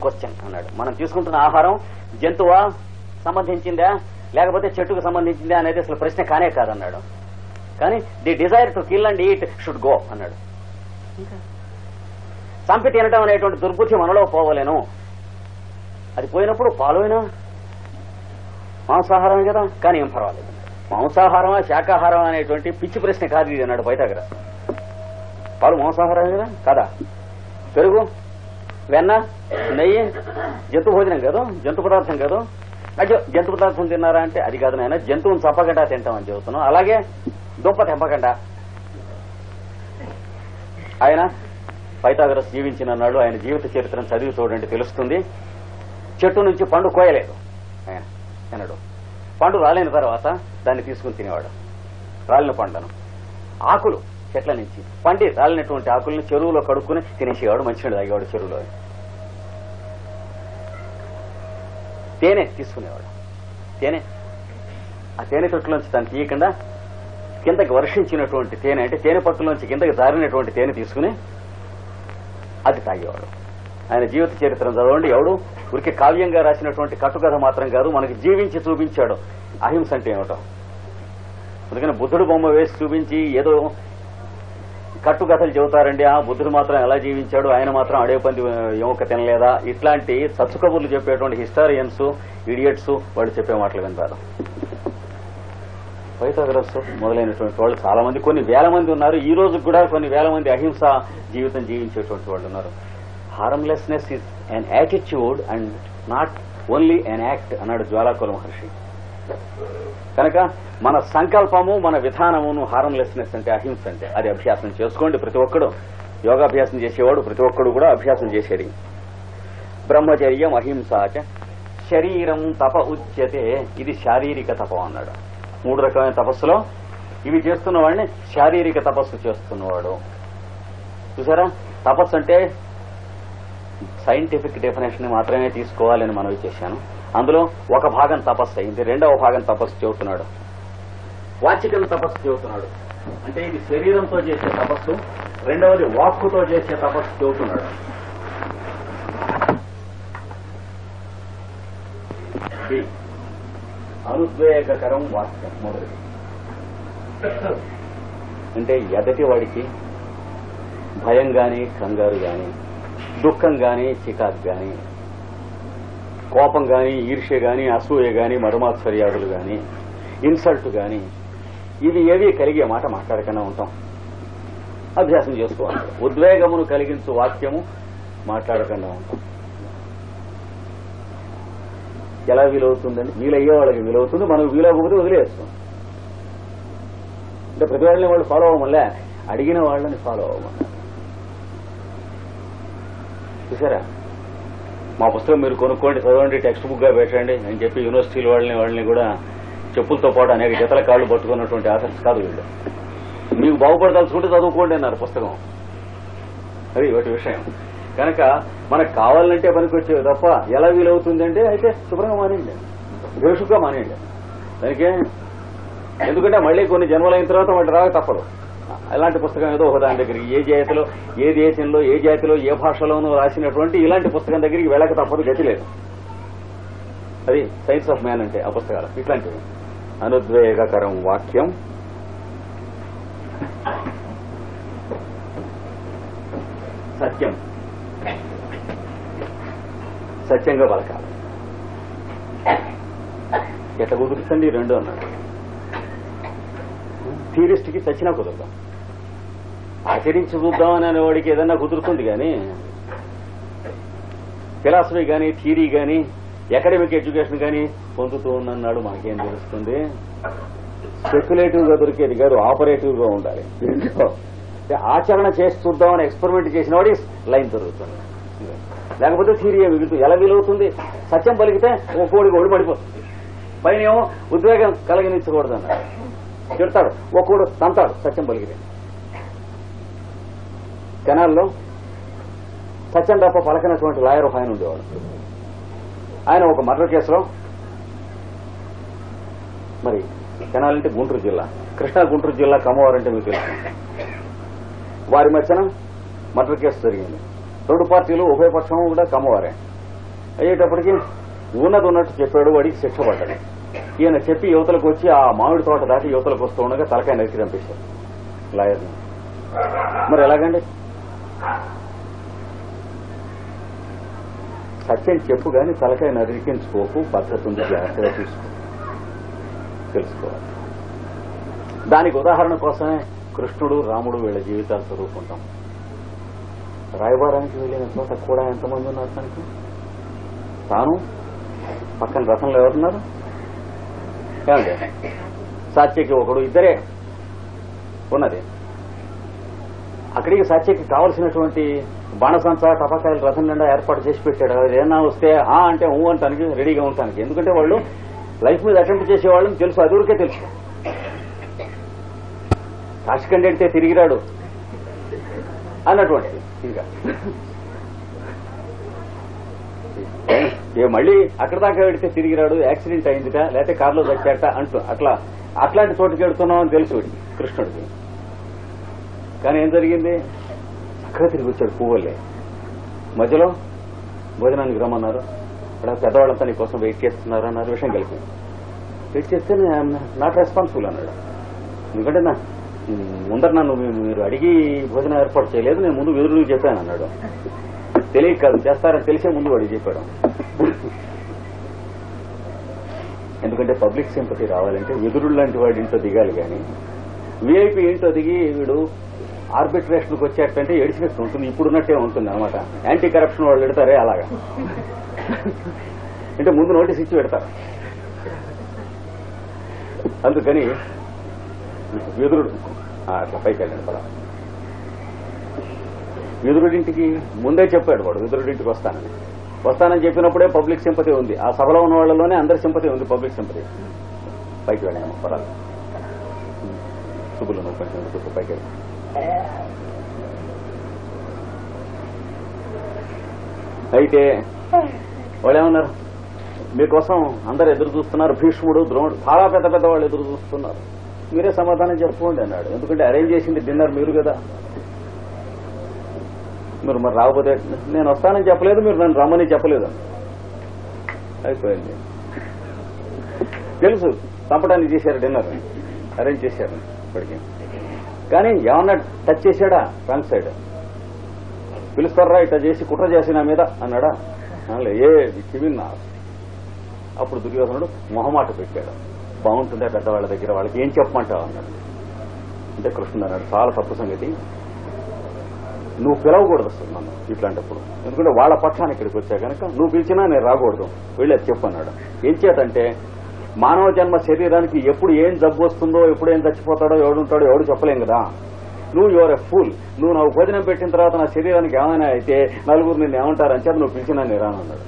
Question అన్నాడు. మనం తీసుకుంటున్న ఆహారం జంతువా సంబంధించిందా లేకపోతే చెట్టుకు సంబంధించిందా అనేది అసలు ప్రశ్న కానే కాదన్నాడు. కానీ the desire to kill and eat should go అన్నాడు. చంపి తినటం అనేటువంటి దుర్బుద్ధి మనలో పోవలేను. అది పోయినప్పుడు పాలైనా మాంసాహారమే కదా, కానీ ఏం పర్వాలేదు. మాంసాహారమా శాకాహారం అనేటువంటి పిచ్చి ప్రశ్న కాదు ఇది అన్నాడు పైథాగరస్. పాలు మాంసాహారమే కదా కదా, పెరుగు వెన్న నెయ్యి జంతు భోజనం కాదు, జంతు పదార్థం కాదు. అయ్యో జంతు పదార్థం తిన్నారా అంటే అది కాదు నాయన, జంతువుని చంపకుండా తింటామని చెబుతున్నాం. అలాగే దుంప తెంపకుండా. ఆయన పైథాగరస్ జీవించినన్నాడు. ఆయన జీవిత చరిత్రను చదివి చూడండి తెలుస్తుంది. చెట్టు నుంచి పండు కోయలేదు ఆయన అన్నాడు. పండు రాలిన తర్వాత దాన్ని తీసుకుని తినేవాడు. రాలిన పండును ఆకులు చెట్ల నుంచి పండి రాలినటువంటి ఆకుల్ని చెరువులో కడుక్కుని తినేసేవాడు. మంచినీళ్ళు తాగేవాడు చెరువులో. తేనె తీసుకునేవాడు. తేనె ఆ తేనె తొట్టులోంచి తను తీయకుండా కిందకి వర్షించినటువంటి తేనె అంటే తేనె పట్టులోంచి కిందకి జారినటువంటి తేనె తీసుకుని అది తాగేవాడు. ఆయన జీవిత చరిత్రను చదవండి. ఎవడు ఊరికి కావ్యంగా రాసినటువంటి కట్టుకథ మాత్రం కాదు, మనకి జీవించి చూపించాడు అహింస అంటే ఏమిటో. అందుకని బుద్ధుడు బొమ్మ వేసి చూపించి ఏదో కట్టుకథలు చెబుతారండి. ఆ బుద్ధుడు మాత్రం ఎలా జీవించాడు, ఆయన మాత్రం అడేపంది ఎముక తినలేదా, ఇట్లాంటి సచ్చు కబుర్లు చెప్పేటువంటి హిస్టారియన్స్ ఇడియట్స్ వాళ్ళు చెప్పే మాటలు వింటారు. పైథాగరస్ మొదలైనటువంటి వాళ్ళు చాలా మంది, కొన్ని వేల మంది ఉన్నారు. ఈ రోజు కూడా కొన్ని వేల మంది అహింస జీవితం జీవించేటువంటి వాళ్ళు ఉన్నారు. Harmlessness is an attitude and not only an act అన్నాడు జ్వాలాకుల మహర్షి. కనుక మన సంకల్పము మన విధానమును హార్మ్లెస్నెస్ అంటే అహింస అంటే అది అభ్యాసం చేసుకోండి. ప్రతి ఒక్కడు యోగాభ్యాసం చేసేవాడు ప్రతి ఒక్కడు కూడా అభ్యాసం చేసేది. బ్రహ్మచర్యం అహింసాచ శరీరం తప ఉచ్యతే. ఇది శారీరక తపం అన్నాడు. 3 రకమైన తపస్సులో ఇవి చేస్తున్నవాడిని శారీరక తపస్సు చేస్తున్నవాడు. చూసారా, తపస్సు అంటే సైంటిఫిక్ డెఫినేషన్ మాత్రమే తీసుకోవాలని మనవి చేశాను. అందులో ఒక భాగం తపస్సు అయింది, రెండవ భాగం తపస్సు చెబుతున్నాడు. వాచికల తపస్సు చెబుతున్నాడు. అంటే ఇది శరీరంతో చేసే తపస్సు, రెండవది వాక్కుతో చేసే తపస్సు చెబుతున్నాడు. అనుద్వేగకరం వాక్యం మొదటి అంటే ఎదటి వాడికి భయం గాని కంగారు గాని దుఃఖం గాని చికాకు గాని కోపం గాని ఈర్ష్య గాని అసూయ గాని మరుమాత్సర్యాదులు గాని ఇన్సల్ట్ గాని ఇవి ఏవి కలిగే మాట మాట్లాడకుండా ఉంటాం. అభ్యాసం చేసుకోవాలి. ఉద్వేగమును కలిగించు వాక్యము మాట్లాడకుండా ఉంటాం. ఎలా వీలవుతుందండి? వీలయ్యే వాళ్ళకి వీలవుతుంది, మనకు వీలవకపోతే వదిలేస్తాం. అంటే ప్రతి వాళ్ళని వాళ్ళు ఫాలో అవ్వమల్లే, అడిగిన వాళ్ళని ఫాలో అవ్వమన్నారు. చూసారా, మా పుస్తకం మీరు కొనుక్కోండి, చదవండి, టెక్స్ట్ బుక్ గా పెట్టండి అని చెప్పి యూనివర్సిటీల వాళ్ళని కూడా చెప్పులతో పాటు అనేక జతల కాళ్లు పట్టుకున్నటువంటి ఆఫర్స్ కాదు వీళ్ళు. మీకు బాగుపడదలుచుకుంటే చదువుకోండి అన్నారు పుస్తకం. అది ఒకటి విషయం. కనుక మనకు కావాలంటే పనికి వచ్చేవి తప్ప ఎలా వీలవుతుందంటే అయితే శుభ్రంగా మానేయండి, బేషుగా మానేయండి దానికే. ఎందుకంటే మళ్ళీ కొన్ని జన్మలైన తర్వాత వాటి రాక తప్పదు. ఇలాంటి పుస్తకం ఏదో ఒక దాని దగ్గరికి ఏ జాతిలో ఏ దేశంలో ఏ జాతిలో ఏ భాషలోనూ రాసినటువంటి ఇలాంటి పుస్తకం దగ్గరికి వెళ్ళక తప్పదు, గతి లేదు. అది సైన్స్ ఆఫ్ మ్యాన్ అంటే ఆ పుస్తకాలు ఇట్లాంటివి. అనుద్వేగకరం వాక్యం సత్యం, సత్యంగా పలకాలి. ఎట్లా కుదురుతుంది రెండు అన్నాడు. థియరిస్ట్ కి చచ్చినా కుదరదాం, ఆచరించి చూద్దామని అనేవాడికి ఏదన్నా కుదురుతుంది. కానీ ఫిలాసఫీ కానీ థియరీ కానీ అకాడమిక్ ఎడ్యుకేషన్ కానీ పొందుతూ ఉందన్నాడు మనకేం తెలుస్తుంది. స్పెక్యులేటివ్ గా దొరికేది కాదు, ఆపరేటివ్ గా ఉండాలి. ఆచరణ చేసి చూద్దామని ఎక్స్పెరిమెంట్ చేసిన వాడి లైన్ దొరుకుతుంది. లేకపోతే థియరీ మిగులుతుంది. ఎలా వీలవుతుంది? సత్యం పలికితే ఒక్కోడికి ఒడి పడిపోతుంది. పైన ఏమో ఉద్వేగం కలిగించకూడదు అన్నాడు, చెడతాడు. ఒక్కోడు తంతాడు సత్యం పలికితే. కెనాల్లో సత్యం తప్ప పలకనటువంటి లాయర్ ఒక ఆయన ఉండేవాడు. ఆయన ఒక మర్డర్ కేసులో, మరి కెనాల్ అంటే గుంటూరు జిల్లా, కృష్ణా గుంటూరు జిల్లా కమ్మవారు అంటే మీకు తెలుసు, వారి మధ్యన మర్డర్ కేసు జరిగింది. రెండు పార్టీలు ఉభయపక్షం కూడా కమ్మవారే. అయ్యేటప్పటికి ఉన్నట్టు చెప్పాడు, వాడికి శిక్ష పడ్డాడు. ఈయన చెప్పి యువతలకు వచ్చి ఆ మామిడి తోట దాటి యువతలకు వస్తూ ఉండగా తలకాయ నరికి చంపేశారు లాయర్ని. మరి ఎలాగండి? సత్యం చెప్పు కానీ తలకాయ నరికించుకోకు, పద్ధతి ఉంది, జాగ్రత్తగా తెలుసుకోవాలి. దానికి ఉదాహరణ కోసమే కృష్ణుడు, రాముడు వీళ్ళ జీవితాలు చదువుకుంటాం. రాయబారానికి వెళ్ళిన చోట కూడా ఎంతమంది ఉన్నారు తనకి? తాను పక్కన రథంలో ఎవరున్నారు? ఏమండి, సాత్యకి ఒకడు, ఇద్దరే ఉన్నది. అక్కడికి సాత్యకి కావలసినటువంటి బాణసంచ, టపాకాయలు రథం నిండా ఏర్పాటు చేసి పెట్టాడు. అది ఏమన్నా వస్తే అంటే అంటానికి రెడీగా ఉంటానికి. ఎందుకంటే వాళ్ళు లైఫ్ మీద అటెంప్ట్ చేసేవాళ్ళని తెలుసు, అదురికే తెలుసు. కాశికండి తిరిగిరాడు అన్నటువంటిది. ఇంకా మళ్ళీ అక్కడ దాకా వెడితే తిరిగిరాడు, యాక్సిడెంట్ అయిందిట, లేకపోతే కారులో చచ్చాట అంటూ అట్లాంటి చోటుకి వెడుతున్నామని తెలుసు కృష్ణుడికి. కానీ ఏం జరిగింది? చక్కగా తిరిగి వచ్చాడు పువ్వులే. మధ్యలో భోజనానికి రమ్మన్నారు. అక్కడ పెద్దవాళ్ళంతా నీ కోసం వెయిట్ చేస్తున్నారు అన్నారు. విషయం కలిపి వెయిట్ చేస్తే నాట్ రెస్పాన్సిబుల్ అన్నాడు. ఎందుకంటే ముందర నన్ను మీరు అడిగి భోజనం ఏర్పాటు చేయలేదు, నేను ముందు విదురుడికి చెప్పాను అన్నాడు. తెలియక కాదు, చేస్తారని తెలిసే ముందు వాడికి చెప్పాడు. ఎందుకంటే పబ్లిక్ సింపతి రావాలంటే విదురుడు లాంటి వాడి ఇంట్లో దిగాలి. కానీ విఐపి ఇంట్లో దిగి వీడు ఆర్బిట్రేషన్కి వచ్చేటంటే ఎడిసినట్టు ఉంటుంది, ఇప్పుడున్నట్టే ఉంటుంది అనమాట. యాంటీ కరప్షన్ వాళ్ళు పెడతారే అలాగా. అంటే ముందు నోటీస్ ఇచ్చి పెడతారు. అందుకని విదురుడు అట్లా పైకి వెళ్ళండి పద. విదురుడింటికి ముందే చెప్పాడు వాడు, విదురుడింటికి వస్తానని చెప్పినప్పుడే పబ్లిక్ సింపతి ఉంది. ఆ సభలో ఉన్న వాళ్ళలోనే అందరి సింపతి ఉంది, పబ్లిక్ సింపతి. పైకి వెళ్ళాము పదాలు. శుభులు నువ్వు కొంచెం పైకి వెళ్ళి. అయితే వాళ్ళేమన్నారు, మీకోసం అందరు ఎదురు చూస్తున్నారు, భీష్ముడు, ద్రోణుడు, చాలా పెద్ద పెద్ద వాళ్ళు ఎదురు చూస్తున్నారు, మీరే సమాధానం చెప్పుకోండి అన్నాడు. ఎందుకంటే అరేంజ్ చేసింది డిన్నర్ మీరు కదా, మీరు మరి రాకపోతే నేను వస్తానని చెప్పలేదు, మీరు నన్ను రమ్మని చెప్పలేదు. అయిపోయింది. తెలుసు చంపడానికి చేశారు, డిన్నర్ అరేంజ్ చేశారు ఇప్పటికీ. కానీ ఏమన్నా టచ్ చేశాడా? Wrong side. పిలుస్తారా ఇట్లా చేసి కుట్ర చేసి నా మీద అన్నాడా? ఏ చివిన్నా. అప్పుడు దుర్యోధనుడు మొహమాట పెట్టాడు. బాగుంటుందా పెద్దవాళ్ళ దగ్గర, వాళ్ళకి ఏం చెప్పమంటావు అన్నాడు. అంటే కృష్ణుడు అన్నాడు, చాలా తప్పు సంగతి, నువ్వు పిలవకూడదు అసలు నన్ను ఇట్లాంటప్పుడు. ఎందుకంటే వాళ్ళ పక్షాన్ని ఇక్కడికి వచ్చా కనుక నువ్వు పిలిచినా నేను రాకూడదు, వెళ్ళి అది చెప్పు అన్నాడు. ఏం చేతంటే మానవ జన్మ శరీరానికి ఎప్పుడు ఏం జబ్బు వస్తుందో, ఎప్పుడు ఏం చచ్చిపోతాడో, ఎవడుంటాడో ఎవడు చెప్పలేం కదా. నువ్వు యువర్ ఎ ఫూల్. నువ్వు నాకు భోజనం పెట్టిన తర్వాత నా శరీరానికి ఏమైనా అయితే నలుగురు నిన్ను ఏమంటారని చెప్పి నువ్వు పిలిచినా నేను రానన్నాడు.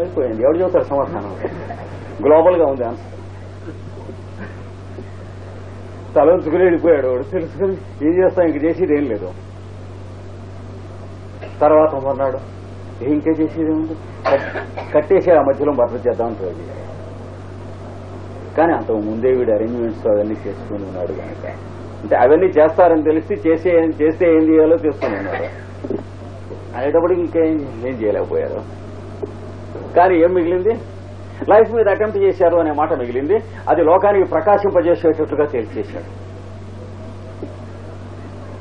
అయిపోయింది. ఎవడు చెబుతారు సమాధానం? గ్లోబల్ గా ఉంది ఆన్సర్. తలంచుకుని వెళ్ళిపోయాడు వాడు. తెలుసుకుని ఏం చేస్తాం, ఇంక చేసేది ఏం లేదు. తర్వాత మన్నాడు ఇంకే చేసేది ఏముంది, కట్టేసి ఆ మధ్యలో భర్త చేద్దామని. కానీ అంతకు ముందే వీడు అరేంజ్మెంట్స్ అవన్నీ చేసుకుని ఉన్నాడు కనుక, అంటే అవన్నీ చేస్తారని తెలిసి చేస్తే ఏం చేయాలో తెలుసుకుని ఉన్నాడు. అనేటప్పటికి ఇంకేం చేయలేకపోయారు. కానీ ఏం మిగిలింది? లైఫ్ మీద అటెంప్ట్ చేశారు అనే మాట మిగిలింది. అది లోకానికి ప్రకాశింపజేసేటట్లుగా తేల్చేశాడు.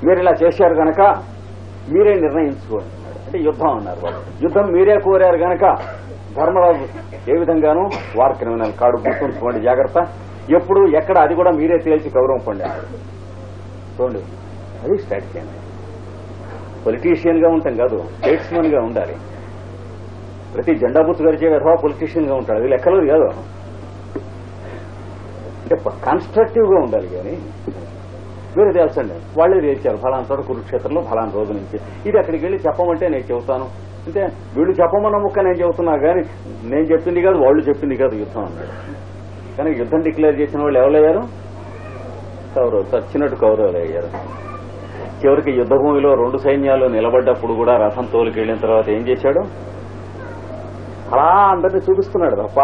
మీరు ఇలా చేశారు కనుక మీరే నిర్ణయించుకోండి అన్నాడు. అంటే యుద్ధం అన్నారు వాళ్ళు. యుద్ధం మీరే కోరారు కనుక ధర్మరాజు ఏ విధంగానూ వార్ క్రిమినల్ కాడు, గుర్తుంచుకోండి జాగ్రత్త, ఎప్పుడు ఎక్కడ అది కూడా మీరే తేల్చి గౌరవం పొంది అన్నాడు. చూడండి, అది స్ట్రాటజీ అండి. పొలిటీషియన్ గా ఉంటాం కాదు, స్టేట్స్మన్ గా ఉండాలి. ప్రతి జెండా బుత్తు గరిచే విధవా పొలిటీషియన్ గా ఉంటాడు, అది లెక్కలేదు కాదు. అంటే కన్స్ట్రక్టివ్ గా ఉండాలి. కానీ మీరు తెలుసండి, వాళ్ళే తేల్చారు ఫలానా చోట కురుక్షేత్రంలో ఫలానా రోజు నుంచి. ఇది అక్కడికి వెళ్ళి చెప్పమంటే నేను చెబుతాను, అంటే వీళ్ళు చెప్పమన్న ముక్క నేను చెబుతున్నా కానీ నేను చెప్పింది కాదు, వాళ్ళు చెప్పింది కాదు యుద్ధం అన్నాడు. కానీ యుద్ధం డిక్లేర్ చేసిన వాళ్ళు ఎవరయ్యారు? కౌరవులు. చచ్చినట్టు కౌరవులు అయ్యారు. చివరికి యుద్ధ భూమిలో రెండు సైన్యాలు నిలబడ్డప్పుడు కూడా రథం తోలుకెళ్లిన తర్వాత ఏం చేశాడు? అలా అందరినీ చూపిస్తున్నాడు తప్ప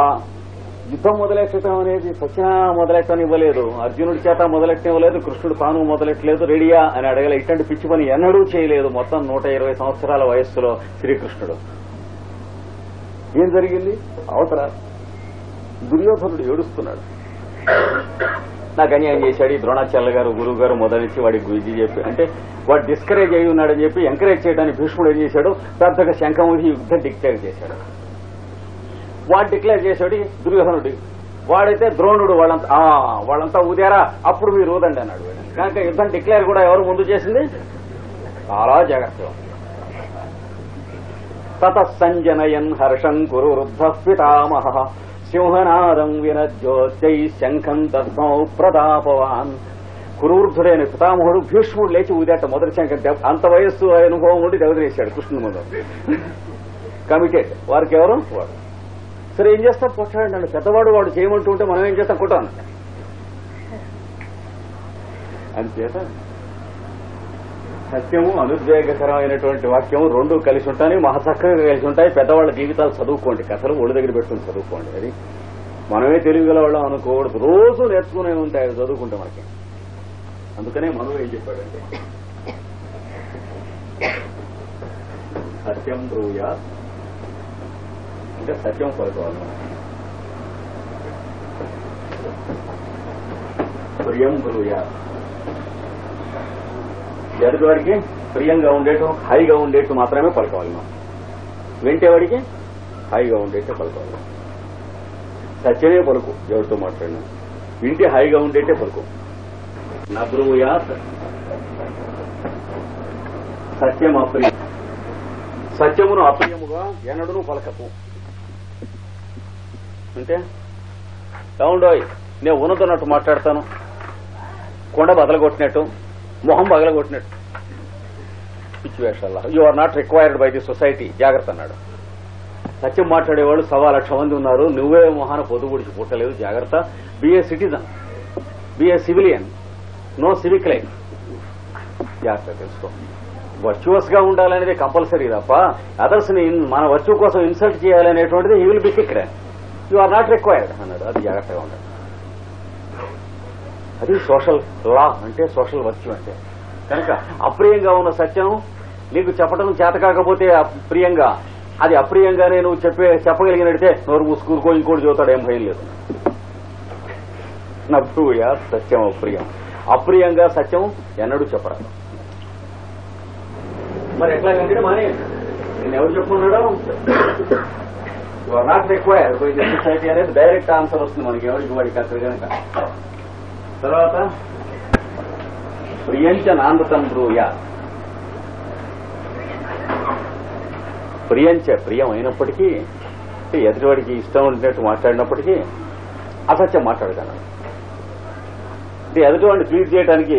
యుద్ధం మొదలెట్టడం అనేది సచిన మొదలెట్టని ఇవ్వలేదు, అర్జునుడి చేత మొదలెట్టనివ్వలేదు, కృష్ణుడు తాను మొదలెట్టలేదు, రెడీయా అని అడగల. ఇట్లాంటి పిచ్చి పని ఎన్నడూ చేయలేదు మొత్తం 120 సంవత్సరాల వయస్సులో శ్రీకృష్ణుడు. ఏం జరిగింది? అవతల దుర్యోధనుడు ఏడుస్తున్నాడు. నాకు అన్యాయం చేశాడు ఈ ద్రోణాచార్య గారు గురువు గారు మొదలనిచ్చి వాడికి గురించి చెప్పి అంటే వాడు డిస్కరేజ్ అయి ఉన్నాడని చెప్పి ఎంకరేజ్ చేయడానికి భీష్ముడు ఏం చేశాడు? పెద్దగా శంఖం యుద్ధం డిక్లేర్ చేశాడు. వాడు డిక్లేర్ చేశాడు దుర్యోధనుడు. వాడైతే ద్రోణుడు వాళ్ళంతా ఊదారా అప్పుడు మీరు ఊదండి అన్నాడు. కనుక యుద్ధం డిక్లేర్ కూడా ఎవరు ముందు చేసింది? చాలా జాగ్రత్తగా. తత సంజనయన్ హర్షం కురు వృద్ధ పితామహ సింహనాదం వినజ్యోత్యై శంఖం తస్మౌ ప్రతాపవాన్. కురువృద్ధుడైన పితామహుడు భీష్ముడు లేచి ఊదేట మొదటి శంఖం. అంత వయస్సు అనుభవం ఉండి దెబ్బతీశాడు కృష్ణుని ముందు. కమిటెడ్. వారికి ఎవరు? వాడు. సరే ఏం చేస్తాం? కొట్టాడు నన్ను. పెద్దవాడు వాడు చేయమంటూ ఉంటే మనం ఏం చేస్తాం? కొట్టాను. అంచేత సత్యము అనుద్వేగకరమైనటువంటి వాక్యము రెండు కలిసి ఉంటాయి, మహచక్కగా కలిసి ఉంటాయి. పెద్దవాళ్ళ జీవితాలు చదువుకోండి, కథలు ఒళ్ళు దగ్గర పెట్టుకుని చదువుకోండి. అది మనమే తెలివిగలవాళ్ళం అనుకోకూడదు. రోజు నేర్చుకునే ఉంటాయి అవి చదువుకుంటే మనకి. అందుకనే మనం ఏం చెప్పాడంటే సత్యం బ్రూయా అంటే సత్యం పలుకోవాలి. ప్రియం బ్రూయా ఎదుటివాడికి ప్రియంగా ఉండేట్టు హైగా ఉండేట్టు మాత్రమే పలుకోవాలి. మనం వింటేవాడికి హైగా ఉండేట్టే పలుకోవాలి. సత్యమే పలుకు. ఎవరితో మాట్లాడినా వింటే హైగా ఉండేట్టే పలుకు. నా బ్రూయా సత్యం అప్రియం. సత్యమును అప్రియముగా ఎన్నడూ పలకపు. అంటే అవుండోయ్ నేను ఉన్నదన్నట్టు మాట్లాడతాను, కొండ బదలగొట్టినట్టు, మొహం బగలగొట్టినట్టు పిచ్చి వేషాల్లో. You are not required by the society. జాగ్రత్త అన్నాడు. సత్యం మాట్లాడేవాళ్ళు 1,00,000 మంది ఉన్నారు. నువ్వే మొహాన పొద్దుగుడిచి పుట్టలేదు. జాగ్రత్త. Be a citizen, be a civilian, no civic life. జాగ్రత్త తెలుసుకో. వర్చువస్ గా ఉండాలనేది కంపల్సరీ తప్ప అదర్స్ ని మన వర్చు కోసం ఇన్సల్ట్ చేయాలనేటువంటిది you will be kicked. You are not required అన్నాడు. అది జాగ్రత్తగా ఉండాలి. అది సోషల్ లా అంటే, సోషల్ వర్చ్యూ అంటే. కనుక అప్రియంగా ఉన్న సత్యం నీకు చెప్పడం చేత కాకపోతే ప్రియంగా, అది అప్రియంగానే నువ్వు చెప్పగలిగినట్టే నోరు మూసుకూరుకో, ఇంకోటి చదువుతాడు, ఏం భయం లేదు. నవ్వుయా సత్యం అప్రియం. అప్రియంగా సత్యం ఎన్నడూ చెప్పరాదు. మరి ఎట్లాగంటే మానే నేను ఎవరు చెప్పుకున్నాడో you are not required by the society అనేది డైరెక్ట్ ఆన్సర్ వస్తుంది మనకి ఎవరికి వాడికి అక్కడ కనుక. తర్వాత ప్రియంచ నాందతం బ్రూయ. ప్రియంచ ప్రియం అయినప్పటికీ, ఎదుటివాడికి ఇష్టం ఉండినట్టు మాట్లాడినప్పటికీ అసత్యం మాట్లాడగలడు. అంటే ఎదుటివాడిని ప్లీజ్ చేయడానికి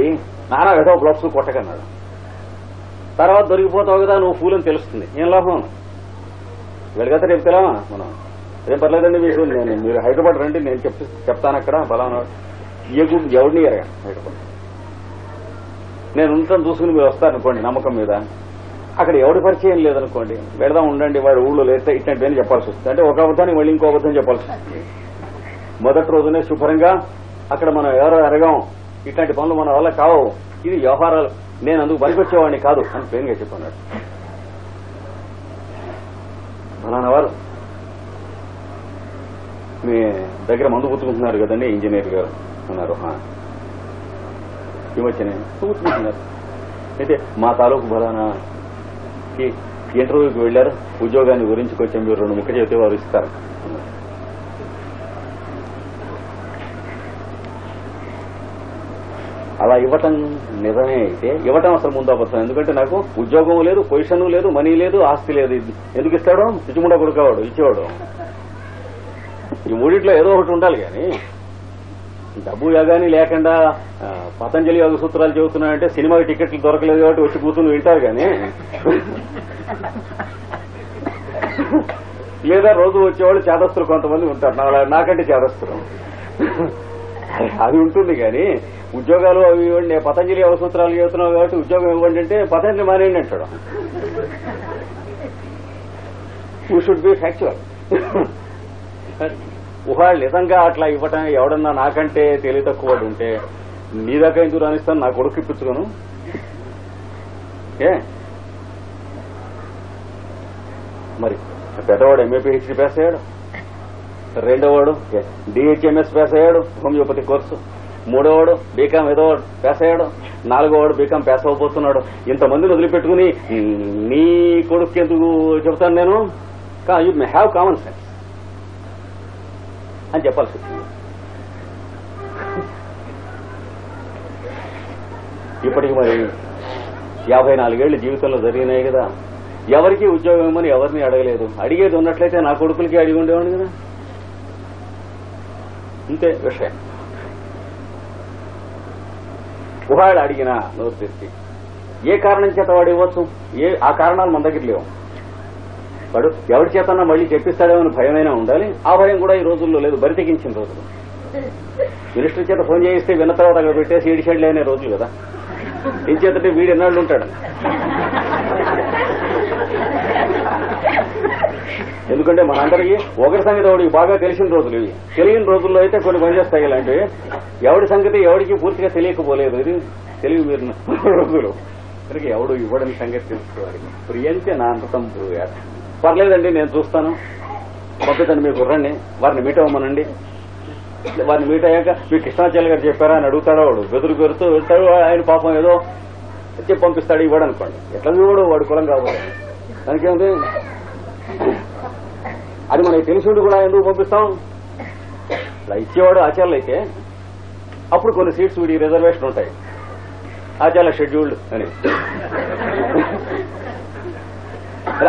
నానా గదో బ్లఫ్స్ కొట్టగన్నాడు. తర్వాత దొరికిపోతావు కదా నువ్వు ఫూల్ అని తెలుస్తుంది. ఏం లాభం? వెళ్ళగత రేపు తెలవా మనం ఏం పర్లేదండి మీకు, మీరు హైదరాబాద్ రండి నేను చెప్తాను అక్కడ బలానా ఎవరిని ఎరగా హైదరాబాద్ నేను ఉంటాను చూసుకుని మీరు వస్తారనుకోండి నమ్మకం మీద. అక్కడ ఎవరి పరిచయం లేదనుకోండి, వెళదాం ఉండండి వాడి ఊళ్ళో లేస్తే ఇట్లాంటివన్నీ చెప్పాల్సి వస్తుంది. అంటే ఒక అబద్ధాన్ని మళ్ళీ ఇంకో అబద్ధం చెప్పాల్సి వస్తుంది. మొదటి రోజునే శుభ్రంగా అక్కడ మనం ఎవరో ఎరగాం, ఇట్లాంటి పనులు మన వల్ల కావు, ఇది వ్యవహారాలు, నేను అందుకు పనికొచ్చేవాడిని కాదు అని ప్లేన్గా చెప్పన్నాడు. ఫలానా వారు మీ దగ్గర మందు పుచ్చుకుంటున్నారు కదండి ఇంజనీర్ గారు అన్నారు. ఈ మధ్యనే పుచ్చుకుంటున్నారు. అయితే మా తాలూకు ఫలానాకి ఇంటర్వ్యూకి వెళ్లారు, ఉద్యోగాన్ని గురించి కొంచెం మీరు 2 ముక్క చెబితే వారు ఇస్తారు. అలా ఇవ్వటం నిజమే అయితే ఇవ్వటం అసలు ముందు అబద్ధం. ఎందుకంటే నాకు ఉద్యోగం లేదు, పొజిషన్ లేదు, మనీ లేదు, ఆస్తి లేదు. ఎందుకు ఇస్తాడు? పిచ్చిముండా కొడుకోవాడు ఇచ్చేవాడు. ఈ మూడిట్లో ఏదో ఒకటి ఉండాలి. కానీ డబ్బు యగాని లేకుండా పతంజలి యోగ సూత్రాలు చెబుతున్నాయంటే సినిమాకి టికెట్లు దొరకలేదు కాబట్టి వచ్చి కూర్చుని వింటారు. కానీ లేదా రోజు వచ్చేవాళ్ళు చేదస్తులు కొంతమంది ఉంటారు, నాకంటే చేదస్తులు అది ఉంటుంది. కానీ ఉద్యోగాలు అవి ఇవ్వండి, పతంజలి యోగ సూత్రాలు చెబుతున్నావు కాబట్టి ఉద్యోగం ఇవ్వండి అంటే పతంజలి మానేయండి అంటాడు. You should be factual. ఊహాళ్ళు నిజంగా అట్లా ఇవ్వటం ఎవడన్నా నాకంటే తెలివి తక్కువ ఉంటే నీ దాకా ఎందుకు రానిస్తాను, నా కొడుకు ఇప్పించుకోను. మరి పెద్దవాడు ఎంఏ PhD పాస్ అయ్యాడు, రెండోవాడు DHMS పాస్ అయ్యాడు హోమియోపతి కోర్సు, మూడోవాడు బీకామ్ ఏదో పాస్ అయ్యాడు, నాలుగోవాడు బీకామ్ పాస్ అవ్వబోతున్నాడు. ఇంతమందిని వదిలిపెట్టుకుని నీ కొడుకు ఎందుకు చెబుతాను నేను, you may have common sense అని చెప్పాల్సి వచ్చింది. ఇప్పటికి మరి 54 ఏళ్ళు జీవితంలో జరిగినాయి కదా, ఎవరికి ఉద్యోగం ఇవ్వమని ఎవరిని అడగలేదు. అడిగేది ఉన్నట్లయితే నా కొడుకులకి అడిగి ఉండేవాడిని కదా, ఇంతే విషయం. ఒకవేళ అడిగినా నోరు తెచ్చి ఏ కారణం చేత వాడు ఇవ్వచ్చు, ఆ కారణాలు మన దగ్గర లేవు. వాడు ఎవరి చేతన్నా మళ్ళీ చెప్పిస్తాడేమో అని భయమైనా ఉండాలి. ఆ భయం కూడా ఈ రోజుల్లో లేదు, బరి తెగించిన రోజులు. మినిస్టర్ చేత ఫోన్ చేయిస్తే విన్న తర్వాత అక్కడ పెట్టేసి ఈడిషెడ్లు అయిన రోజులు కదా. ఏం చేతంటే వీడు ఎన్నాళ్ళు ఉంటాడు. ఎందుకంటే మనందరికీ ఒకరి సంగతి ఎవడికి బాగా తెలిసిన రోజులు ఇవి. తెలియని రోజుల్లో అయితే కొన్ని పనిచేస్తాయి ఇలాంటివి. ఎవడి సంగతి ఎవరికి పూర్తిగా తెలియకపోలేదు. ఇది తెలివి మీరు రోజులు కనుక ఎవడు ఇవ్వడని సంగతి తెలుసుకోవాలి. ప్రియంతే నా అంతం పర్లేదండి నేను చూస్తాను, పంపితండి మీకు కుర్రండి, వారిని మీట్ అవ్వమనండి. వారిని మీట్ అయ్యాక మీకు కృష్ణాచార్య గారు చెప్పారా అని అడుగుతాడో, వాడు బెదురు పెడుతూ వెళ్తాడు. ఆయన పాపం ఏదో చెప్పి పంపిస్తాడు, ఇవ్వడు అనుకోండి. ఎట్లా ఇవ్వడు, వాడు కులం కావాలి. దానికేముంది, అది మనకి తెలిసిండు కూడా ఎందుకు పంపిస్తాం. ఇలా ఇచ్చేవాడు ఆచార్యులు అయితే అప్పుడు కొన్ని సీట్స్ వీడి రిజర్వేషన్ ఉంటాయి, ఆచార్య షెడ్యూల్డ్ అని.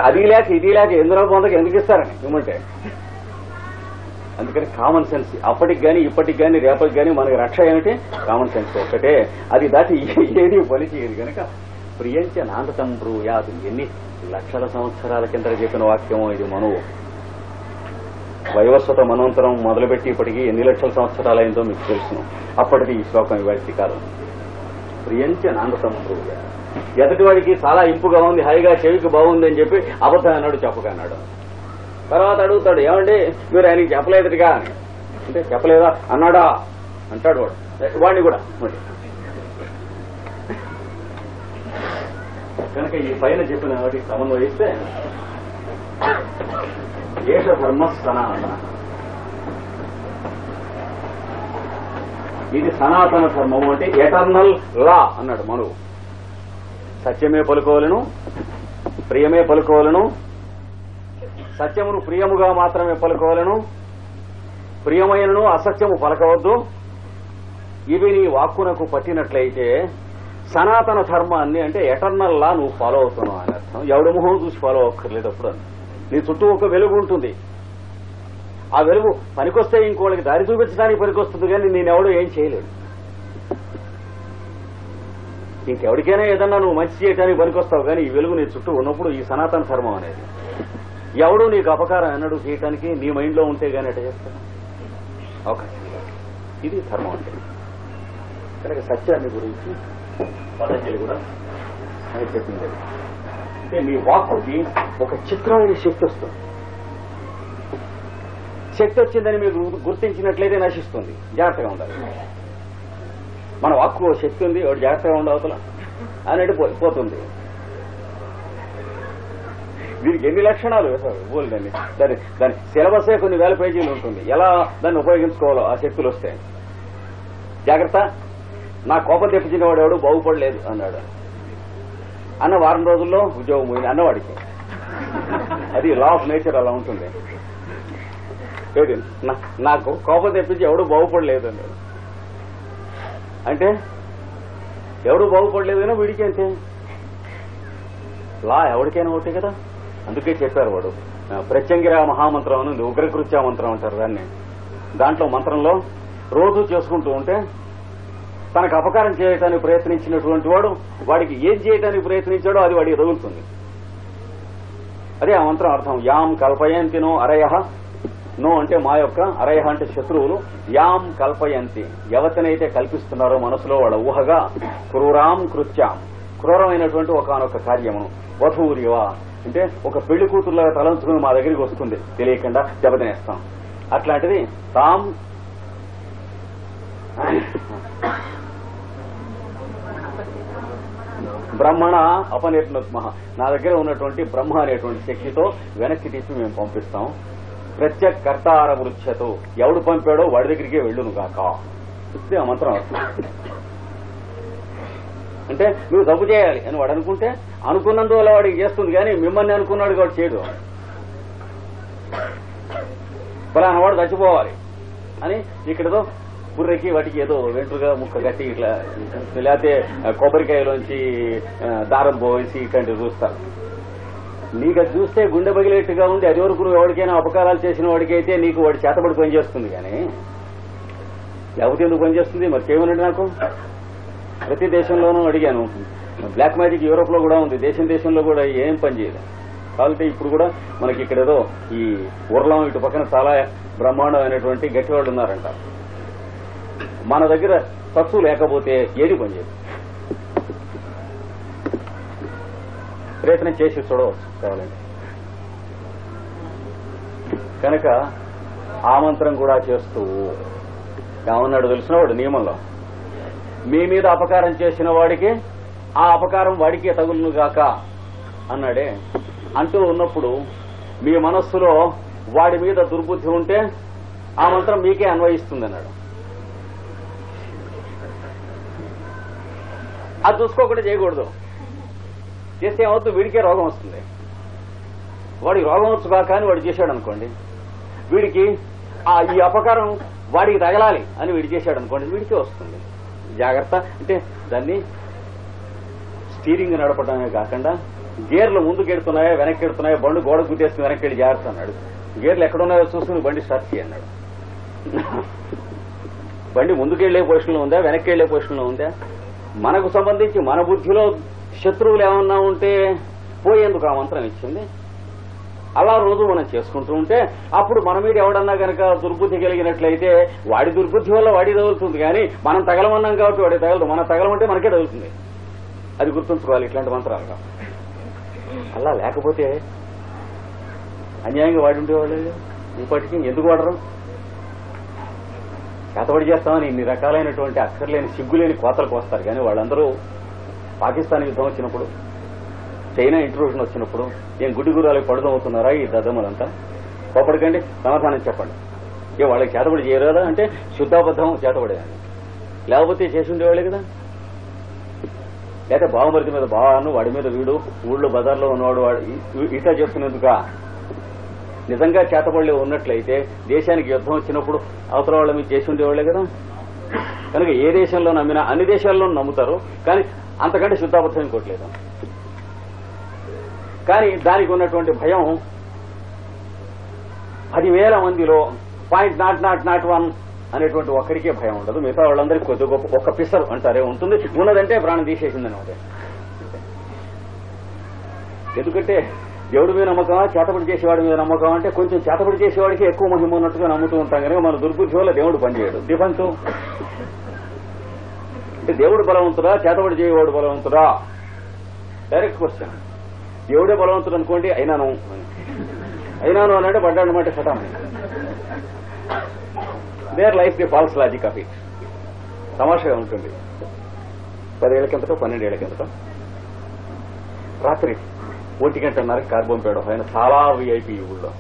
అది లేక ఇది లేక ఎందులో పొందక ఎందుకు ఇస్తారని ఇవ్వమంటే. అందుకని కామన్ సెన్స్ అప్పటికి కానీ ఇప్పటికి కానీ రేపటికి కానీ మనకి రక్ష ఏమిటి, కామన్ సెన్స్ ఒక్కటే. అది దాటి ఏది పని చేయదు కనుక ప్రియంచ నాంతతం బ్రూయాత్. ఎన్ని లక్షల సంవత్సరాల కింద చెప్పిన వాక్యమో ఇది. మనువు వైవస్వత మనోంతరం మొదలుపెట్టి ఇప్పటికీ ఎన్ని లక్షల సంవత్సరాలైందో మీకు తెలుసును. అప్పటిది ఈ శ్లోకం ఇవాటి కాదు. ప్రియంచ నాంతతం బ్రూయాత్. ఎదుటి వాడికి చాలా ఇంపుగా ఉంది, హాయిగా చెవికి బాగుంది అని చెప్పి అబద్ధం అన్నాడు, చెప్పకన్నాడు. తర్వాత అడుగుతాడు, ఏమండి మీరు ఆయనకి చెప్పలేదుగా అని. అంటే చెప్పలేదా అన్నాడా అంటాడు వాడు, వాడిని కూడా. కనుక ఈ పైన చెప్పిన వాటికి సమన్వయిస్తే ఏష ధర్మ సనాతన, ఇది సనాతన ధర్మము అంటే ఎటర్నల్ లా అన్నాడు మనువు. సత్యమే పలుకోవాలను, ప్రియమే పలుకోవాలను, సత్యమును ప్రియముగా మాత్రమే పలుకోవాలను, ప్రియమైనను అసత్యము పలకవద్దు. ఇవి నీ వాక్కునకు పట్టినట్లయితే సనాతన ధర్మాన్ని అంటే ఎటర్నల్ లా నువ్వు ఫాలో అవుతున్నావు అని అర్థం. ఎవడి మొహం చూసి ఫాలో అవ్వక్కర్లేదు. అప్పుడు నీ చుట్టూ ఒక వెలుగు ఉంటుంది. ఆ వెలుగు పనికొస్తే ఇంకోళ్ళకి దారి చూపించడానికి పనికొస్తుంది, కానీ నేనెవడో ఏం చేయలేడు. ఇంకెవరికైనా ఏదన్నా నువ్వు మంచి చేయడానికి పనికొస్తావు, కానీ ఈ వెలుగు నీ చుట్టూ ఉన్నప్పుడు ఈ సనాతన ధర్మం అనేది ఎవడు నీకు అపకారం అన్నడు చేయటానికి నీ మైండ్ లో ఉంటే గానీ ఎట్లా చేస్తాను అవకాశం. ఇది ధర్మం అంటే. కనుక సత్యాన్ని గురించి పద్ధతులు కూడా అని చెప్పింది. అంటే నీ వాక్కుకి ఒక చిత్రమైన శక్తి వస్తుంది. శక్తి వచ్చిందని మీరు గుర్తించినట్లయితే నశిస్తుంది. జాగ్రత్తగా ఉండాలి. మన వాక్కు శక్తి ఉంది, వాడు జాగ్రత్తగా ఉండవతల అనేది పోతుంది. దీనికి ఎన్ని లక్షణాలు దాన్ని దాని సిలబసే కొన్ని వేల పేజీలు ఉంటుంది. ఎలా దాన్ని ఉపయోగించుకోవాలో ఆ శక్తులు వస్తే. జాగ్రత్త, నా కోపం తెప్పించిన వాడు ఎవడు బాగుపడలేదు అన్నాడు. అన్న వారం రోజుల్లో ఉద్యోగం పోయింది అన్నవాడికి. అది లా ఆఫ్ నేచర్ అలా ఉంటుంది. నాకు కోపం తెప్పించి ఎవడు బాగుపడలేదు అన్నాడు. అంటే ఎవడు బాగుపడలేదైనా వీడికి అంతే. లా ఎవరికైనా ఒకటే కదా. అందుకే చెప్పారు వాడు ప్రత్యంగిర మహామంత్రం అని ఉగ్రకృత్య మంత్రం అంటారు దాన్ని. దాంట్లో మంత్రంలో రోజు చేసుకుంటూ ఉంటే తనకు అపకారం చేయడానికి ప్రయత్నించినటువంటి వాడు వాడికి ఏం చేయడానికి ప్రయత్నించాడో అది వాడికి తగులుతుంది. అదే ఆ మంత్రం అర్థం. యాం కల్పయంతి నో అరయః. నో అంటే మా యొక్క, అరయః అంటే శత్రువులు. యాం కల్పయంతి, ఎవతనైతే కల్పిస్తున్నారో మనసులో వాళ్ళ ఊహగా, క్రూరాం కృత్యాం, క్రూరమైనటువంటి ఒకనొక కార్యమును, వధూరివ అంటే ఒక పెళ్లి కూతురులాగా తలంచుకుని మా దగ్గరికి వస్తుంది తెలియకుండా దెబ్బతినేస్తాం. అట్లాంటిది తాం బ్రహ్మణ అపనిర్ణుత్మ, నా దగ్గర ఉన్నటువంటి బ్రహ్మ అనేటువంటి శక్తితో వెనక్కి తీసి మేము పంపిస్తాం. ప్రత్యేక కర్తార వృక్షతో, ఎవడు పంపాడో వాడి దగ్గరికే వెళ్ళును గాక. ఇస్తే ఆ మంత్రం అంటే నువ్వు తప్పు చేయాలి అని వాడు అనుకుంటే అనుకున్నందువల్ల వాడికి చేస్తుంది, కానీ మిమ్మల్ని అనుకున్నాడు వాడు చేయడు. ఫలానా వాడు చచ్చిపోవాలి అని ఇక్కడతో బుర్రెకి వాటికి ఏదో వెంట్రుగా ముక్క కట్టి ఇట్లా, లేకపోతే కొబ్బరికాయలోంచి దారం పోసి ఇట్లాంటివి చూస్తారు. నీకు అది చూస్తే గుండె పగిలేట్టుగా ఉంది. అది వరకు నువ్వు ఎవరికైనా అపకారాలు చేసిన వాడికైతే నీకు వాడి చేతబడి పనిచేస్తుంది, కానీ లేకపోతే ఎందుకు పనిచేస్తుంది? మరి చేయమనండి. నాకు ప్రతి దేశంలోనూ అడిగాను. బ్లాక్ మ్యాజిక్ యూరోప్ లో కూడా ఉంది, దేశంలో కూడా ఏం పని చేయలేదు. కాబట్టి ఇప్పుడు కూడా మనకి ఇక్కడ ఏదో ఈ ఊర్లం ఇటు పక్కన చాలా బ్రహ్మాండమైనటువంటి గట్టివాళ్ళు ఉన్నారంట. మన దగ్గర తత్సు లేకపోతే ఏది పనిచేయదు. ప్రయత్నం చేసి చూడవచ్చు కావాలంటే. కనుక ఆ మంత్రం కూడా చేస్తూ ఏమన్నాడు తెలిసిన వాడు నియమంలో, మీ మీద అపకారం చేసిన వాడికి ఆ అపకారం వాడికే తగులును గాక అన్నాడే. అంటూ ఉన్నప్పుడు మీ మనస్సులో వాడి మీద దుర్బుద్ధి ఉంటే ఆ మంత్రం మీకే అన్వయిస్తుంది అన్నాడు. అది చూసుకోకుండా చేయకూడదు. చేస్తే ఏమవుతుంది? వీడికే రోగం వస్తుంది. వాడికి రోగం వచ్చు కాక అని వాడు చేశాడు అనుకోండి, వీడికి ఈ అపకారం వాడికి తగలాలి అని వీడు చేశాడు అనుకోండి, వీడికే వస్తుంది. జాగ్రత్త. అంటే దాన్ని స్టీరింగ్ నడపడమే కాకుండా గేర్లు ముందుకెడుతున్నాయా వెనక్కి బండు గోడ గుద్దేస్తుంది వెనక్కి వెళ్ళి జాగ్రత్త అన్నాడు. గేర్లు ఎక్కడున్నాయో చూసుకుని బండి స్టార్ట్ చేయన్నాడు. బండి ముందుకెళ్లే పొజిషన్లో ఉందా వెనక్కి వెళ్లే పొజిషన్లో ఉందా? మనకు సంబంధించి మన బుద్ధిలో శత్రువులు ఏమన్నా ఉంటే పోయేందుకు ఆ మంత్రం ఇచ్చింది. అలా రోజు మనం చేసుకుంటూ ఉంటే అప్పుడు మన మీద ఎవడన్నా కనుక దుర్బుద్ధి కలిగినట్లయితే వాడి దుర్బుద్ధి వల్ల వాడి తగులుతుంది, కానీ మనం తగలమన్నాం కాబట్టి వాడి తగలదు. మనం తగలమంటే మనకే తగులుతుంది. అది గుర్తుంచుకోవాలి ఇట్లాంటి మంత్రాలుగా. అలా లేకపోతే అన్యాయంగా వాడి ఉండేవాళ్ళు ఇప్పటికీ ఎందుకు వాడరు? చేతబడి చేస్తామని ఇన్ని రకాలైనటువంటి అక్కర్లేని సిగ్గులేని కోతలకు వస్తారు, కానీ వాళ్ళందరూ పాకిస్తాన్ యుద్ధం వచ్చినప్పుడు, చైనా ఇంట్రూషన్ వచ్చినప్పుడు ఏం గుడ్డి గుర్రాలకు పడుదవుతున్నారా ఈ దద్దమ్మలంతా? కోపడికండి, సమాధానం చెప్పండి. వాళ్ళకి చేతబడి చేయరాదా అంటే శుద్ధాబద్ధం చేతబడేదాన్ని, లేకపోతే చేసి ఉండేవాళ్ళే కదా. లేకపోతే బావమరిది మీద బావాను, వాడి మీద వీడు, ఊళ్ళో బజార్లో ఉన్నవాడు వాడు ఇట్లా చేస్తున్నందుక. నిజంగా చేతబడిలో ఉన్నట్లయితే దేశానికి యుద్ధం వచ్చినప్పుడు అవతల వాళ్ళ మీద చేసి ఉండేవాళ్లే కదా. కనుక ఏ దేశంలో నమ్మినా అన్ని దేశాల్లో నమ్ముతారు, కానీ అంతకంటే శుద్ధాబద్ధం ఇంకోట్లేదు. కానీ దానికి ఉన్నటువంటి భయం 10,000 మందిలో 0.001 అనేటువంటి ఒక్కడికే భయం ఉండదు. మిగతా వాళ్ళందరికీ కొద్ది గొప్ప ఒక్క పిసరు అంటారే ఉంటుంది. ఉన్నదంటే ప్రాణం తీసేసిందని ఒకటే. ఎందుకంటే దేవుడి మీద నమ్మకమా చేతబడి చేసేవాడి మీద నమ్మకం అంటే కొంచెం చేతబడి చేసేవాడికి ఎక్కువ మహిమ ఉన్నట్టుగా నమ్ముతూ ఉంటాం. కనుక మన దుర్బుద్ధి వల్ల దేవుడు పనిచేయడు. డిఫెన్స్ అంటే దేవుడు బలవంతుడా చేతబడి చేయవాడు బలవంతుడా? Direct question. దేవుడే బలవంతుడు అనుకోండి, అయినాను అనంటే పడ్డాడనమాట కథమని. There lies the false logic of it. తమాషగా ఉంటుంది. 10 ఏళ్ల కిందటో 12 ఏళ్ల కిందటో రాత్రి 1:30 కారు పంపాడు ఆయన. చాలా విఐపీ ఊళ్ళో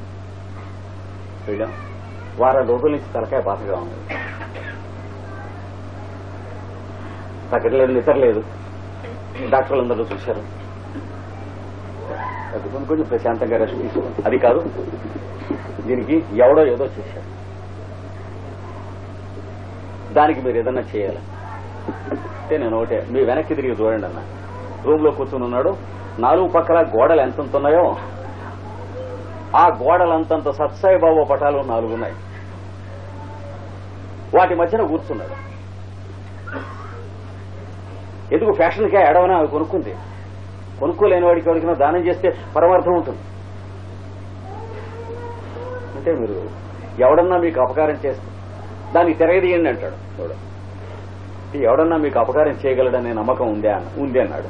వెళ్ళాం. వారం రోజుల నుంచి తలకాయ బాధగా ఉంది. తగ్గలేదు, నిద్రలేదు. డాక్టర్లు అందరూ చూశారు. కొంచెం ప్రశాంతంగా రెస్ట్ తీసుకోండి. అది కాదు, దీనికి ఎవడో ఏదో చేశారు, దానికి మీరు ఏదన్నా చేయాలి అంటే నేను ఒకటే, మీ వెనక్కి తిరిగి చూడండి అన్న. రూమ్ లో కూర్చుని ఉన్నాడు. 4 పక్కల గోడలు ఎంతంత ఉన్నాయో ఆ గోడలంతంత సత్సాయిబాబు పటాలు 4 ఉన్నాయి. వాటి మధ్యన కూర్చున్నాడు. ఎందుకు ఫ్యాషన్కే ఏడవనా అవి కొనుక్కుంది. కొనుక్కోలేని వాడికి ఎవరికైనా దానం చేస్తే పరమార్థం ఉంటుంది. అంటే మీరు ఎవడన్నా మీకు అపకారం చేస్తే దానికి తిరగదీయండి అంటాడు. ఎవడన్నా మీకు అపకారం చేయగలడనే నమ్మకం ఉంది అన్నాడు.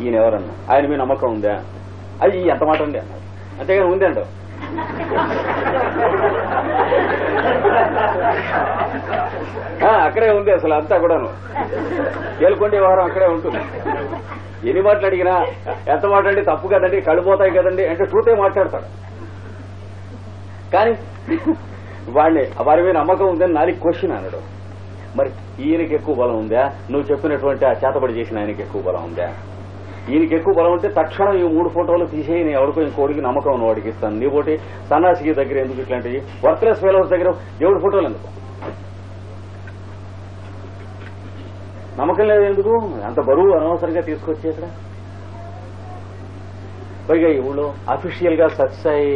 ఈయన ఎవరన్నా ఆయన మీ నమ్మకం ఉందా? అది ఎంత మాట ఉంది అన్నాడు. అంతేగాని ఉంది అంటావు. అక్కడే ఉంది అసలు అంతా కూడాను. ఏలుకొండ వ్యవహారం అక్కడే ఉంటుంది. ఎన్ని మాటలు అడిగినా ఎంత మాట్లాడి తప్పు కదండి, కళ్ళు పోతాయి కదండి అంటే ట్రూతే మాట్లాడతాడు. కానీ వారి మీద నమ్మకం ఉందని నాలుగు క్వశ్చన్ అన్నాడు. మరి ఈయనకి ఎక్కువ బలం ఉందా, నువ్వు చెప్పినటువంటి ఆ చేతబడి చేసిన ఆయనకి ఎక్కువ బలం ఉందా? ఈయనకి ఎక్కువ బలం ఉంటే తక్షణం ఈ 3 ఫోటోలు తీసేయి, నేను ఎవరికో ఇంకోడికి నమ్మకం ఉన్న వాడికి ఇస్తాను. నీ పోటీ సన్నాసికి దగ్గర ఎందుకు ఇట్లాంటివి, వర్క్లెస్ ఫెలోస్ దగ్గర దేవుడి ఫోటోలు ఎందుకు? నమ్మకం లేదు ఎందుకు? అంత బరువు అనవసరంగా తీసుకొచ్చి ఇక్కడ. పైగా ఈ ఊళ్ళో అఫీషియల్ గా సత్సాయి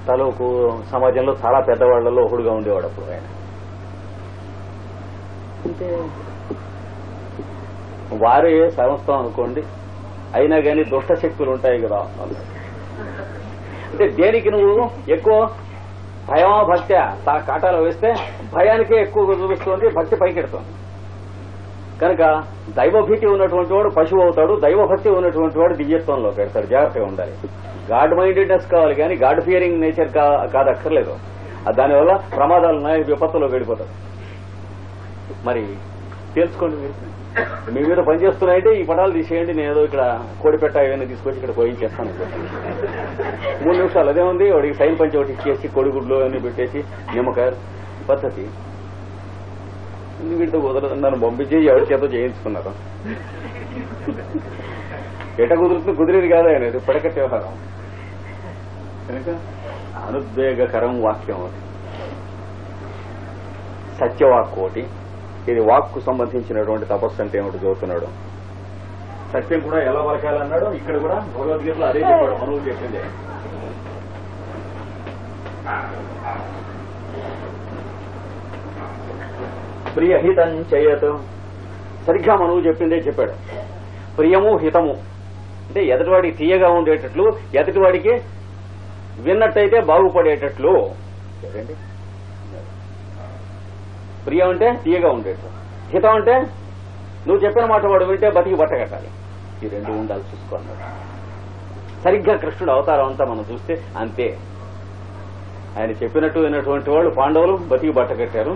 తాలూకు సమాజంలో చాలా పెద్దవాళ్లలో ఒకడుగా ఉండేవాడు అప్పుడు ఆయన. అంటే వారే సంస్థం అనుకోండి, అయినా కానీ దుష్ట శక్తులు ఉంటాయి కదా. అంటే దేనికి నువ్వు ఎక్కువ భయమా భక్త్యా కాటాలో వేస్తే భయానికే ఎక్కువ చూపిస్తుంది, భక్తి పైకెడుతుంది. కనుక దైవభీతి ఉన్నటువంటి వాడు పశువు అవుతాడు, దైవభక్తి ఉన్నటువంటి వాడు దివ్యత్వంలో పెడతాడు. జాగ్రత్తగా ఉండాలి. గాడ్ మైండెడ్నెస్ కావాలి కానీ గాడ్ ఫియరింగ్ నేచర్ కాదక్కర్లేదు. దానివల్ల ప్రమాదాలు ఉన్నాయి, విపత్తులో వెళ్ళిపోతాడు. మరి తెలుసుకోండి. మీ మీద పనిచేస్తున్నాయంటే ఈ పటాలు తీసేయండి, నేను ఏదో ఇక్కడ కోడిపెట్ట ఏమైనా తీసుకొచ్చి ఇక్కడ పోయించేస్తాను. 3 నిమిషాలు అదే ఉంది. వాడికి సైన్ పంచి ఒకటి ఇచ్చేసి కోడిగుడ్లు అన్ని పెట్టేసి నిమ్మకాయ పద్ధతి. వీటితో కుదరదు, నన్ను పంపించి ఎవరి చేత చేయించుకున్నారు. ఎట కుదురుతుంది, కుదిరేది కాదు ఆయన. ఇది పడకట్టే వ్యవహారం. కనుక అనుద్వేగకరం వాక్యం అది. సత్యవాక్కు ఒకటి. ఇది వాక్కు సంబంధించినటువంటి తపస్సు అంటే ఏమిటి చదువుతున్నాడు. సత్యం కూడా ఎలా పలకాలన్నాడు. ఇక్కడ కూడా భగవద్గీతలో అదే చెప్పాడు, మనువు చెప్పింది. ప్రియహితం చేయత్, సరిగ్గా మనువు చెప్పిందే చెప్పాడు. ప్రియము హితము అంటే ఎదుటివాడికి తీయగా ఉండేటట్లు, ఎదుటివాడికి విన్నట్టయితే బాగుపడేటట్లు. ఏంటండి ప్రియం అంటే తీయగా ఉండేట్లు, హితం అంటే నువ్వు చెప్పిన మాట వాడు వింటే బతికి బట్టగట్టాలి. ఈ 2 ఉండాలి, చూసుకున్నాడు. సరిగ్గా కృష్ణుడు అవతారం అంతా మనం చూస్తే అంతే. ఆయన చెప్పినట్టు విన్నటువంటి వాళ్ళు పాండవులు బతికి బట్టగట్టారు.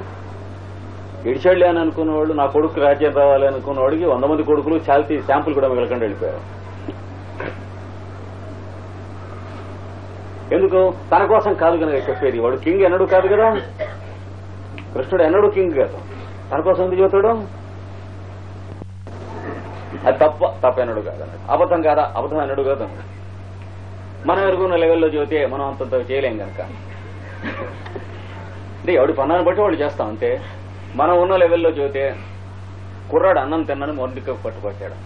ఇడిచెళ్ళి అని అనుకున్న వాళ్ళు, నా కొడుకు రాజ్యం రావాలి అనుకున్న వాడికి 100 మంది కొడుకులు చాల్తీ శాంపుల్ కూడా మిగలకుండా వెళ్ళిపోయారు. ఎందుకు? తన కోసం కాదు కనుక చెప్పేది. వాడు కింగ్ ఎన్నడూ కాదు కదా, కృష్ణుడు ఎన్నడూ కింగ్ కాదు. తన కోసం ఎందుకు చెబుతాడు? అది తప్పెన్నడు కాదు అన్నాడు. అబద్ధం కాదా? అబద్ధం అన్నడు కాదు అన్నాడు. మనం ఎరుగున్న లెవెల్లో చెబితే మనం అంతంత చేయలేం కనుక అంటే ఎవడి పన్నాన్ని బట్టి వాడు చేస్తాం అంతే. మనం ఉన్న లెవెల్లో చెబితే కుర్రాడు అన్నం తిన్నాను మొండికి పట్టుకొచ్చాడు,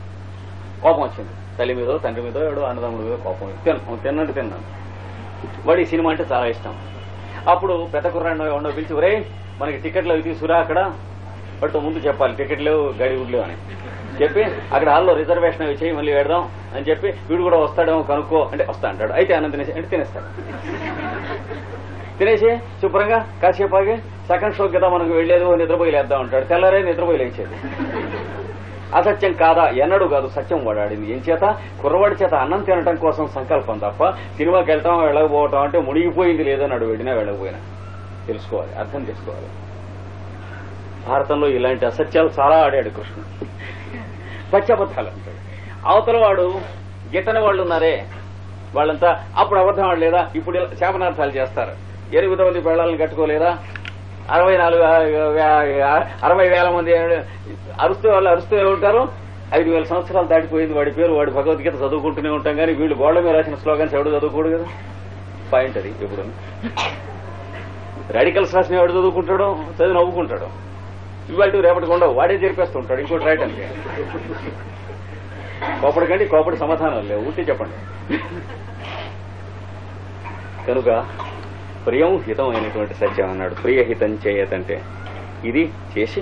కోపం వచ్చింది. తల్లి మీదో తండ్రి మీదో ఎవడో అన్నదమ్ముడు మీద కోపం. తిన్నాను. వాడి సినిమా అంటే చాలా ఇష్టం. అప్పుడు పెద్ద కుర్రాడు ఎవడో పిలిచి, ఒరే మనకి టికెట్లు అవి తీసుకురా అక్కడ, వాటితో ముందు చెప్పాలి టికెట్లు గడిగుడ్లు అని చెప్పి అక్కడ హాల్లో రిజర్వేషన్ అవి చేయి, మళ్ళీ పెడదాం అని చెప్పి వీడు కూడా వస్తాడేమో కనుక్కో అంటే వస్తా అంటాడు. అయితే అన్నం తినేసి అంటే తినేస్తాడు. తినేసి శుభ్రంగా కాసేపు ఆగి సెకండ్ షోకి కదా మనకు వెళ్లేదు, నిద్రపోయి లేద్దాం అంటాడు. తెల్లారే నిద్రపోయి లేచేది. అసత్యం కాదా? ఎన్నడూ కాదు, సత్యం వాడాడింది. ఏం చేత? కుర్రవాడి చేత అన్నం తినటం కోసం సంకల్పం తప్ప సినిమాకి వెళ్తాం వెళ్ళకపోవటం అంటే మునిగిపోయింది లేదన్నాడు. వెళ్ళినా వెళ్ళకపోయినా తెలుసుకోవాలి, అర్థం చేసుకోవాలి. భారతంలో ఇలాంటి అసత్యాలు చాలా ఆడాడు కృష్ణుడు. పచ్చబద్ధాలు అంటాడు. అవతల వాడు గిట్టని వాళ్ళు ఉన్నారే, వాళ్ళంతా అప్పుడు అబద్ధం ఆడలేదా, ఇప్పుడు శాపనార్థాలు చేస్తారు. 8 మంది పెళ్లాలను కట్టుకోలేదా, 60,000 మంది అరుస్తూ వాళ్ళు అరుస్తూ ఉంటారు. 5,000 సంవత్సరాలు దాటిపోయింది వాడి పేరు. వాడి భగవద్గీత చదువుకుంటూనే ఉంటాం కానీ వీళ్ళు గోళ్ల మీద రాసిన స్లోగన్స్ ఎవడు చదువుకోడు కదా. పాయింట్ అది. ఎప్పుడు రాడికల్స్ రాసిన ఎవడు చదువుకుంటాడో చదివి నవ్వుకుంటాడు. ఇవాళ రేపటికి ఉండవు, వాడే జరిపేస్తుంటాడు ఇంకోటి రాయటానికి. కోపడికండి కోపడి సమాధానం లేవు, ఊటి చెప్పండి. కనుక ప్రియం హితం అయినటువంటి సత్యం అన్నాడు. ప్రియహితం చేయతంటే ఇది చేసి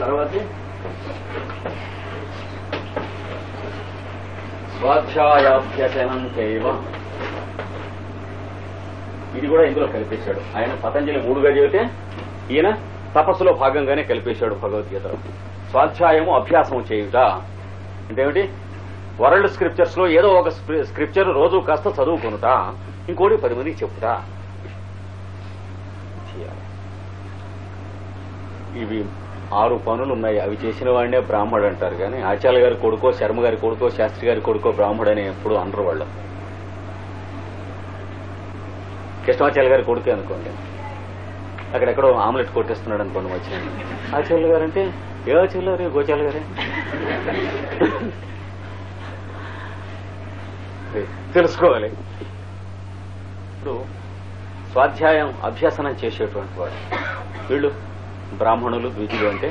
తర్వాత స్వాధ్యాయాభ్యసనం చేయవ, ఇది కూడా ఇందులో కల్పించాడు ఆయన. పతంజలి 3గా చెబితే ఈయన తపస్సులో భాగంగానే కల్పించాడు భగవద్గీతలో. స్వాధ్యాయము అభ్యాసం చేయుట అంటే ఏమిటి? వరల్డ్ స్క్రిప్చర్స్ లో ఏదో ఒక స్క్రిప్చర్ రోజు కాస్త చదువుకొనుట, ఇంకోటి 10 మందికి చెప్పుట. ఇవి 6 పనులు ఉన్నాయి. అవి చేసిన వాడినే బ్రాహ్మడు అంటారు. కానీ ఆచార్య గారి కొడుకో, శర్మ గారి కొడుకో, శాస్త్రి గారి కొడుకో బ్రాహ్మడు అని ఎప్పుడు అనరు వాళ్ళు. కృష్ణాచార్య గారి కొడుకే అనుకోండి, అక్కడెక్కడో ఆమ్లెట్ కొట్టేస్తున్నాడు అనుకోండి వచ్చిన ఆచార్యులు గారు అంటే ఏ ఆచార్యులు గారు? గోచార్య గారే. తెలుసుకోవాలి. ఇప్పుడు స్వాధ్యాయం అభ్యాసనం చేసేటువంటి వాడు వీళ్ళు బ్రాహ్మణులు, ద్విజులు అంటే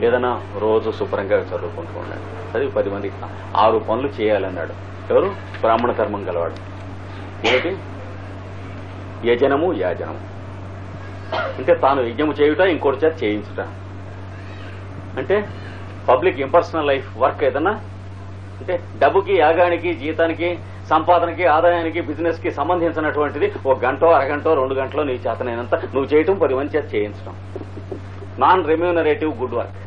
ఏదైనా రోజు శుభ్రంగా చదువుకుంటూ ఉన్నాడు. అది 10 మందికి 6 పనులు చేయాలన్నాడు. ఎవరు? బ్రాహ్మణ ధర్మం గలవాడు. ఏమిటి? యజనము, యాజనము అంటే తాను యజ్ఞము చేయుట, ఇంకోటి చేత చేయించుట. అంటే పబ్లిక్ ఇంపర్సనల్ లైఫ్ వర్క్ ఏదన్నా అంటే డబ్బుకి, యాగానికి, జీతానికి, సంపాదనకి, ఆదాయానికి, బిజినెస్ కి సంబంధించినటువంటిది 1 గంట, అరగంట, 2 గంటలో నీ చేతనైనంత నువ్వు చేయటం, 10 మంది చేత చేయించడం. Non remunerative good work.